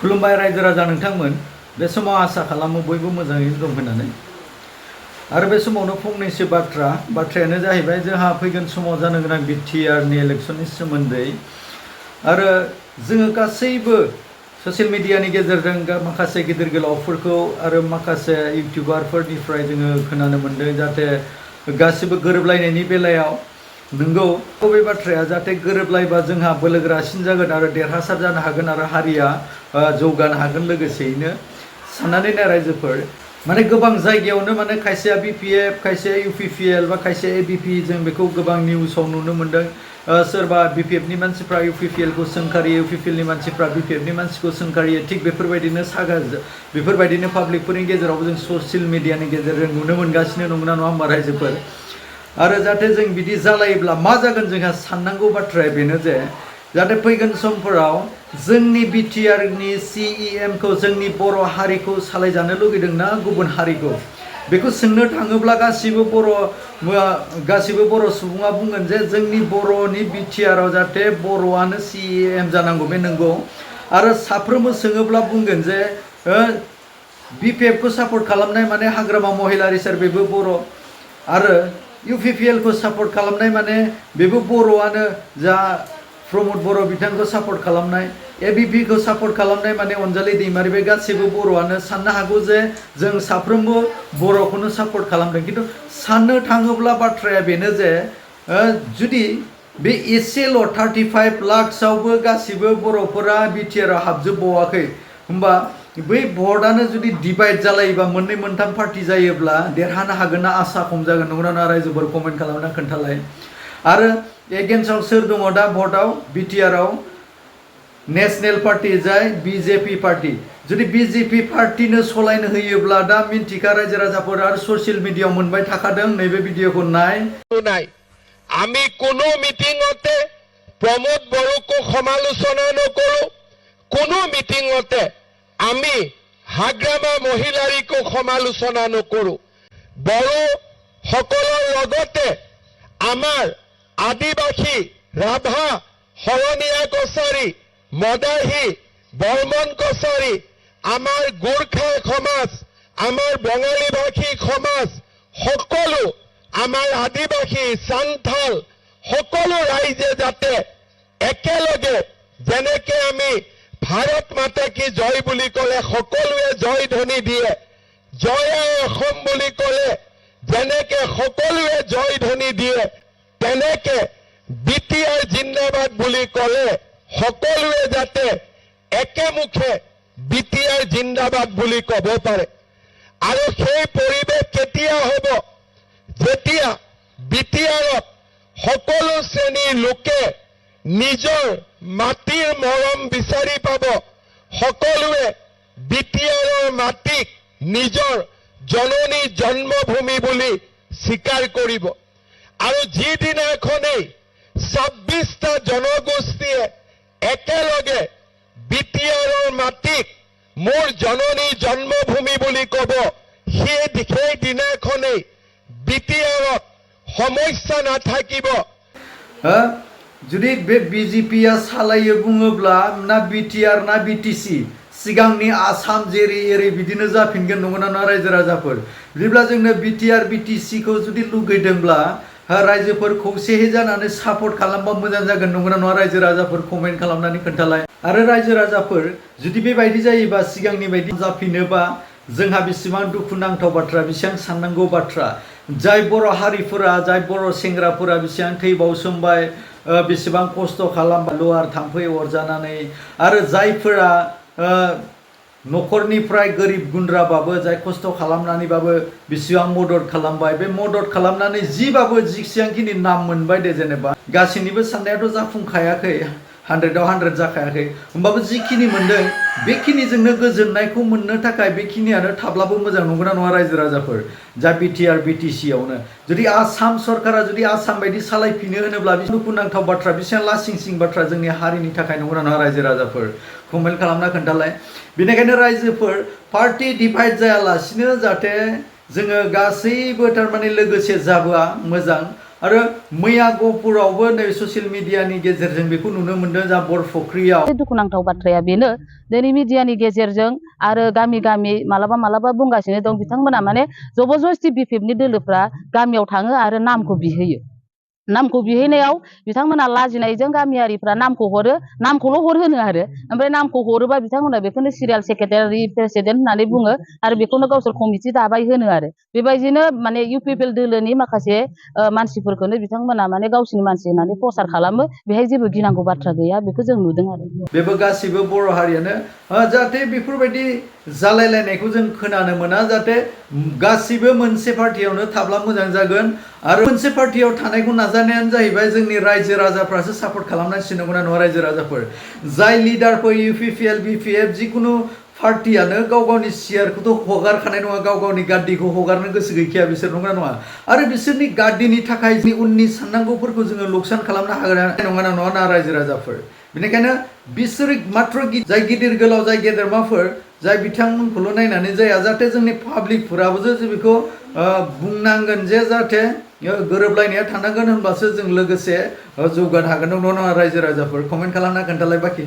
खुलुमबाय रायजो राजा नोंथांमोन बे समाव आसा खालामो बयबो मोजाङैनो दं होननानै आरो बे समावनो फंनैसो बाथ्रायानो जाहैबाय जोंहा फैगोन समाव जानो गोनां बिटिआरनि इलेक्शननि सोमोन्दै आरो जोङो गासैबो ससियेल मिडियानि गेजेरजों माखासे गिदिर गोलावफोरखौ आरो माखासे इउटिउबारफोरनिफ्राय जोङो खोनानो मोन्दों जाहाथे गासिबो गोरोबलायनायनि बेलायाव नंगौ बबे बाथ्राया जाहाथे गोरोबलायबा जोंहा बोलोगोरासिन जागोन आरो देरहासार जानो हागोन आरो हारिया जौगानो हागोन लोगोसेयैनो साननानै नाय रायजोफोर माने गोबां जायगायावनो माने खायसेया बिपिएफ खायसेया इउपिपिएल बा खायसेया एबिपि जों बेखौ गोबां निउसाव नुनो मोन्दों सोरबा बिपिएफनि मानसिफ्रा इउपिपिएलखौ सोंखारियो इउपिपिएलनि मानसिफ्रा बिपिएफनि मानसिखौ सोंखारियो थिग बेफोरबायदिनो पाब्लिकफोरनि गेजेरावबो जों ससियेल मिडियानि गेजेरजों नुनो मोनगासिनो नंगौना नङा होमबा रायजोफोर आरो जाहाथे जों बिदि जालायोब्ला मा जागोन जोंहा साननांगौ बाथ्राया बेनो जे जाहाथे फैगोन समफोराव जोंनि बिटिआरनि सिइएमखौ जोंनि बर' हारिखौ सालायजानो लुगैदों ना गुबुन हारिखौ बेखौ सोंनो थाङोब्ला गासिबो बर' सुबुङा बुंगोन जे जोंनि बर'नि बिटिआराव जाहाथे बर'आनो सिइएम जानांगौ बे नंगौ आरो साफ्रोमबो सोङोब्ला बुंगोन जे बिपिएफखौ सापर्ट खालामनाय माने हाग्रामा महिलारि सार बेबो बर' आरो इउपिपिएलखौ सापर्ट खालामनाय माने बेबो बर'आनो जा प्रमद बर' बिथांखौ सापर्ट खालामनाय एबिपिखौ सापर्ट खालामनाय माने अनजालि दैमारि बे गासैबो बर'आनो साननो हागौ जे जों साफ्रोमबो बर'खौनो सापर्ट खालामदों खिन्थु साननो थाङोब्ला बाथ्राया बेनो जे जुदि बे एसेल' 35 लाखसआवबो गासिबो बर'फोरा बिटिआराव हाबजोबबावाखै होमबा बै भटआनो जुदि डिभाइड जालायोबा मोननै मोनथाम पार्टि जायोब्ला देरहानो हागोन ना आसा खम जागोन नंगौना नङा रायजोफोर कमेन्ट खालामना खोन्थालाय आरो एगेन्स्टआव सोर दङ दा भटआव बिटिआराव नेशनेल पार्टी जाय बिजेपि पार्टी जुदि बिजेपि पार्टीनो सलायनो होयोब्ला दा मिन्थिखा रायजो राजाफोर आरो ससियेल मिडियायाव मोनबाय थाखादों नैबे भिडिअखौ नाय আমি কোনো মিটিংতে প্রমোদ বড়োকো সমালোচনা নকৰো কোনো মিটিংতে আমি হাগ্ৰামা মহিলাৰীকো সমালোচনা নকৰো বড়ো সকলৰ লগতে আমাৰ আদিবাসী ৰাভা হৰণীয়া কছাৰী মদাহী বৰ্মন কছাৰী আমাৰ গোৰ্খা সমাজ আমাৰ বঙালী ভাষী সমাজ সকলো আমাৰ আদিবাসী সান্থাল সকলো ৰাইজে যাতে একেলগে যেনেকে আমি ভাৰত মাতা কি জয় বুলি ক'লে সকলোৱে জয় ধ্বনি দিয়ে জয় অসম বুলি ক'লে যেনেকে সকলোৱে জয় ধ্বনি দিয়ে তেনেকে বিটিআৰ জিন্দাবাদ বুলি ক'লে সকলোৱে যাতে একেমুখে বিটিআৰ জিন্দাবাদ বুলি ক'ব পাৰে আৰু সেই পৰিৱেশ কেতিয়া হ'ব যেতিয়া বিটিআৰত সকলো শ্ৰেণীৰ লোকে নিজৰ মাটিৰ মৰম বিচাৰি পাব সকলোৱে বিটিআৰৰ মাটিক নিজৰ জননী জন্মভূমি বুলি স্বীকাৰ কৰিব আৰু যিদিনাখনেই 26টা জনগোষ্ঠীয়ে একেলগে বিটিআৰৰ মাটিক মোৰ জননী জন্মভূমি বুলি ক'ব সেই দিনাখনেই বিটিআৰত সমস্যা নাথাকিব जुदि बे बिजेपिया सालायो बुङोब्ला ना बिटिआर ना बिटिसि सिगांनि आसाम जेरै एरै बिदिनो जाफिनगोन नंगौना नङा रायजो राजाफोर बिदिब्ला जोंनो बिटिआर बिटिसिखौ जुदि लुगैदोंब्ला रायजोफोर खौसेयै जानानै सापर्ट खालामबा मोजां जागोन नंगौना नङा रायजो राजाफोर कमेन्ट खालामनानै खोन्थालाय आरो रायजो राजाफोर जुदि बेबायदि जायोबा सिगांनि बायदि जाफिनोबा जोंहा बेसेबां दुखुनांथाव बाथ्रा बेसेबां साननांगौ बाथ्रा जाय बर' हारिफोरा जाय बर' सेंग्राफोरा बेसेबां थै बावसोमबाय बेसेबां खस्थ' खालामबाय लुवार थाम्फै अरजानानै आरो जायफोरा न'खरनिफ्राय गोरिब गुन्द्राबाबो जाय खस्थ' खालामनानैबाबो बेसेबां मदद खालामबाय बे मदद खालामनानै जिबाबो जेसेबांखिनि नाम मोनबाय दे जेनेबा गासैनिबो साननायाथ' जाफुंखायाखै 100आव 100 जाखायाखै होमबाबो जिखिनि मोनदों बेखिनिजोंनो गोजोननायखौ मोननो थाखाय बेखिनियानो थाब्लाबो मोजां नंगौना नङा रायजो राजाफोर जा बिटिआर बिटिसियावनो जुदि आसाम सरकारा जुदि आसाम बायदि सालायफिनो होनोब्ला दुखुनांथाव बाथ्रा बेसेबां लासिंसिं बाथ्रा जोंनि हारिनि थाखाय नंगौना नङा रायजो राजाफोर कमेन्ट खालामना खोन्थालाय बेनिखायनो रायजोफोर पार्टि डिभाइड जायालासिनो जाहाथे जोङो गासैबो थारमाने लोगोसे जाबोआ मोजां आरो मैया गहपुरावबो नै ससियेल मिडियानि गेजेरजों बेखौ नुनो मोन्दों जा बरफुख्रियाव दुखुनांथाव बाथ्राया बेनो दिनै मिडियानि गेजेरजों आरो गामि गामि मालाबा बुंगासिनो दं बिथांमोना माने जबरदस्ति बिपिएफनि दोलोफ्रा गामियाव थाङो आरो नामखौ बिहैयो नामखौ बिहैनायाव बिथांमोना लाजिनायजों गामियारिफ्रा नामखौ हरो नामखौल' हरहोनो आरो ओमफ्राय नामखौ हरोबा बिथांमोना बेखौनो सिरियाल सेक्रेटारि प्रेसिडेन्ट होननानै बुङो आरो बेखौनो गावसोर कमिटि दाबाय होनो आरो बेबायदिनो माने इउपिपिएल दोलोनि माखासे मानसिफोरखौनो बिथांमोना माने गावसिनि मानसि होननानै प्रसार खालामो बेहाय जेबो गिनांगौ बाथ्रा गैया बेखौ जों नुदों आरो बेबो गासिबो बर' हारियानो जाहाथे बेफोरबायदि जालायलायनायखौ जों खोनानो मोना जाहाथे गासिबो मोनसे पार्टियावनो थाब्ला मोजां जागोन आरो मोनसे पार्टियाव थानायखौ नाजानायानो जाहैबाय जोंनि रायजो राजाफ्रासो सापर्ट खालामनांसिगौ नङा रायजो राजाफोर जाय लिडारफोर इउपिपिएल बिपिएफ जिखुनु पार्टियानो गाव गावनि सियारखौथ' हगारखानाय नङा गाव गावनि गाद्दिखौ हगारनो गोसो गैखाया बिसोर नङा आरो बिसोरनि गाद्दिनि थाखाय उननि साननांगौफोरखौ जोङो लकसान खालामनो हागोन नङा रायजो राजाफोर बेनिखायनो बिसोर मात्र जाय गिदिर गोलाव जाय गेदेरमाफोर जाय बिथांमोनखौल' नायनानै जाया जाहाथे जोंनि पाब्लिकफोराबो जे बेखौ बुंनांगोन जे जाहाथे गोरोबलायनाया थानांगोन होनबासो जों लोगोसे जौगानो हागोन नङा रायजो राजाफोर कमेन्ट खालामना खोन्थालाय बाखि